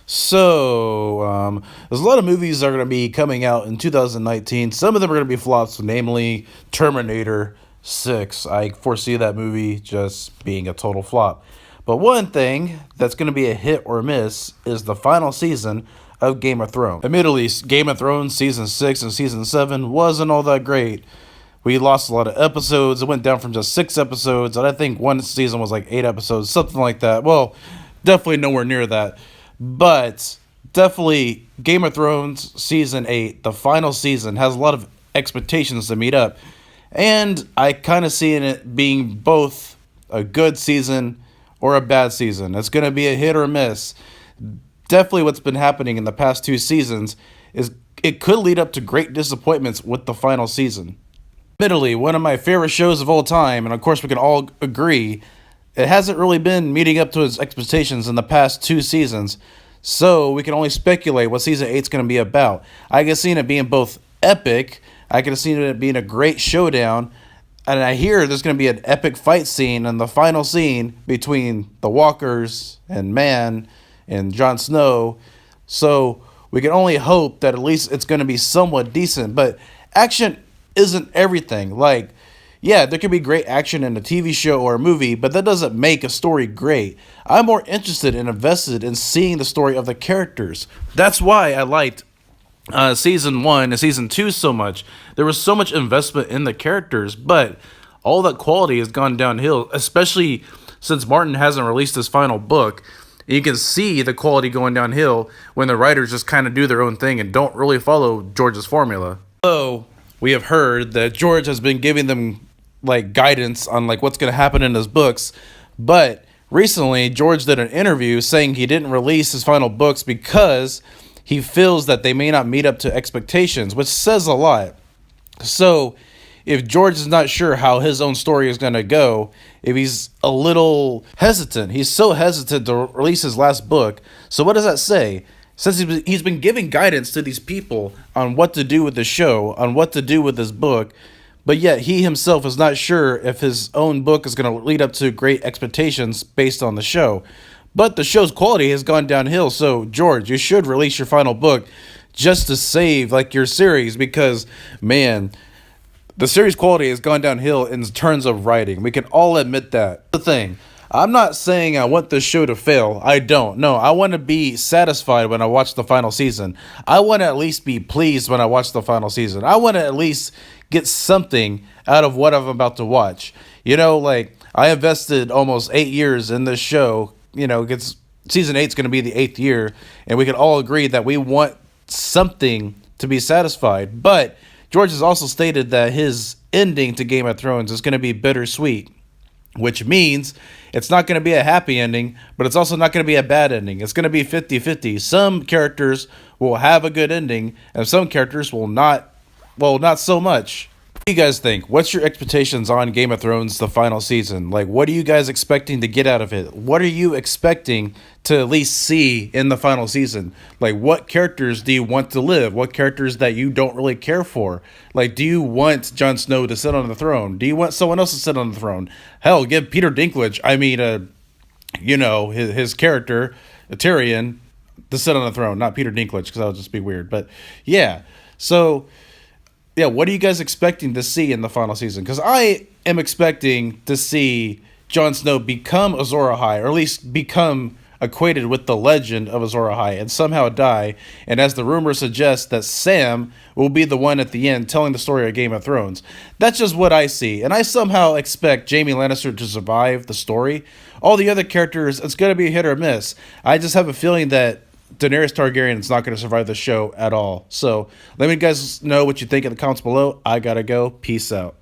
There's a lot of movies that are going to be coming out in 2019. Some of them are going to be flops, namely Terminator 6. I foresee that movie just being a total flop. But one thing that's going to be a hit or miss is the final season of Game of Thrones. Admittedly, Game of Thrones season 6 and season 7 wasn't all that great. We lost a lot of episodes. It went down from just 6 episodes, and I think one season was like 8 episodes, something like that. Well, definitely nowhere near that. But definitely Game of Thrones season 8, the final season, has a lot of expectations to meet up. And I kind of see it being both a good season or a bad season. It's going to be a hit or miss. Definitely what's been happening in the past 2 seasons is it could lead up to great disappointments with the final season. Admittedly, one of my favorite shows of all time, and of course we can all agree, it hasn't really been meeting up to its expectations in the past 2 seasons, so we can only speculate what season 8 is going to be about. I can see it being both epic, I can see it being a great showdown, and I hear there's going to be an epic fight scene in the final scene between the Walkers and Man and Jon Snow, so we can only hope that at least it's going to be somewhat decent, but action isn't everything. Like, yeah, there could be great action in a TV show or a movie, but that doesn't make a story great. I'm more interested and invested in seeing the story of the characters. That's why I liked season 1 and season 2 so much. There was so much investment in the characters, but all that quality has gone downhill, especially since Martin hasn't released his final book. You can see the quality going downhill when the writers just kind of do their own thing and don't really follow George's formula. So we have heard that George has been giving them like guidance on like what's going to happen in his books, but recently George did an interview saying he didn't release his final books because he feels that they may not meet up to expectations, which says a lot. So if George is not sure how his own story is going to go, if he's a little hesitant, he's so hesitant to release his last book. So what does that say? Since he's been giving guidance to these people on what to do with the show, on what to do with his book, but yet he himself is not sure if his own book is going to lead up to great expectations based on the show. But the show's quality has gone downhill, so George, you should release your final book just to save like your series, because man, the series quality has gone downhill in terms of writing. We can all admit that. The thing, I'm not saying I want this show to fail. I don't. No, I want to be satisfied when I watch the final season. I want to at least be pleased when I watch the final season. I want to at least get something out of what I'm about to watch. You know, like, I invested almost 8 years in this show. You know, season 8 is going to be the 8th year, and we can all agree that we want something to be satisfied. But George has also stated that his ending to Game of Thrones is going to be bittersweet, which means it's not going to be a happy ending, but it's also not going to be a bad ending. It's going to be 50-50. Some characters will have a good ending, and some characters will not, well, not so much. What do you guys think? What's your expectations on Game of Thrones, the final season? Like, what are you guys expecting to get out of it? What are you expecting to at least see in the final season? Like, what characters do you want to live? What characters that you don't really care for? Like, do you want Jon Snow to sit on the throne? Do you want someone else to sit on the throne? Hell, give Peter Dinklage, his character, Tyrion, to sit on the throne. Not Peter Dinklage, because that would just be weird. But, yeah. So, yeah, what are you guys expecting to see in the final season? Because I am expecting to see Jon Snow become Azor Ahai, or at least become equated with the legend of Azor Ahai and somehow die. And as the rumor suggests, that Sam will be the one at the end telling the story of Game of Thrones. That's just what I see. And I somehow expect Jaime Lannister to survive the story. All the other characters, it's going to be a hit or miss. I just have a feeling that Daenerys Targaryen is not going to survive the show at all. So let me guys know what you think in the comments below. I gotta go. Peace out.